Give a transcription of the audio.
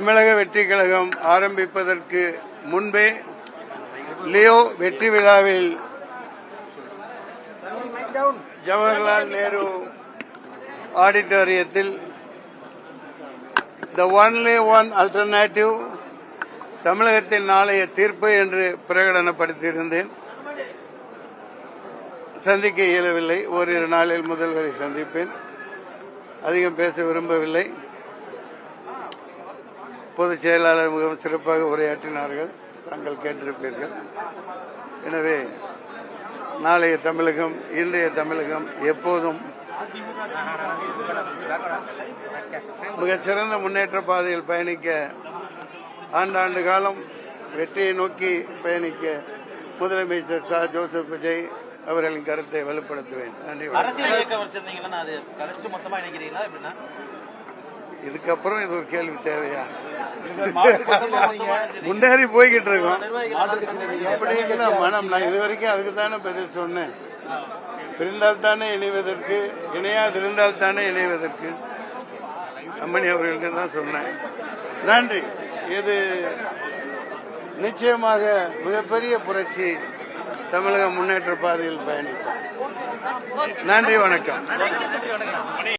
தமிழக வெற்றி கழகம் ஆரம்பிப்பதற்கு முன்பே லியோ வெற்றி விழாவில் ஜவஹர்லால் நேரு ஆடிட்டோரியத்தில் த ஒன்லி ஒன் அல்டர்னேட்டிவ் தமிழகத்தின் நாளைய தீர்ப்பு என்று பிரகடனப்படுத்தியிருந்தேன். சந்திக்க இயலவில்லை. ஓரிரு நாளில் முதல்வரை சந்திப்பேன். அதிகம் பேச விரும்பவில்லை. பொதுச் செயலாளர் மிகவும் சிறப்பாக உரையாற்றினார்கள். தாங்கள் கேட்டிருப்பீர்கள். எனவே நாளைய தமிழகம், இன்றைய தமிழகம் எப்போதும் மிகச்சிறந்த முன்னேற்ற பாதையில் பயணிக்க, ஆண்டாண்டு காலம் வெற்றியை நோக்கி பயணிக்க முதலமைச்சர் ச. ஜோசப் விஜய் அவர்களின் கருத்தை வலுப்படுத்துவேன். நன்றி. இதுக்கப்புறம் இது ஒரு கேள்வி தேவையா? முன்னேறி போய்கிட்டு இருக்கோம். அப்படிங்கிற மனம் நான் இதுவரைக்கும் அதுக்கு தானே பதில் சொன்னேன். பிரிந்தால் தானே இணைவதற்கு, இணையாதிருந்தால் தானே இணைவதற்கு. அம்மணி அவர்களுக்கு தான் சொன்னேன். நன்றி. இது நிச்சயமாக மிகப்பெரிய புரட்சி. தமிழக முன்னேற்ற பாதையில் பயணிக்கும். நன்றி, வணக்கம்.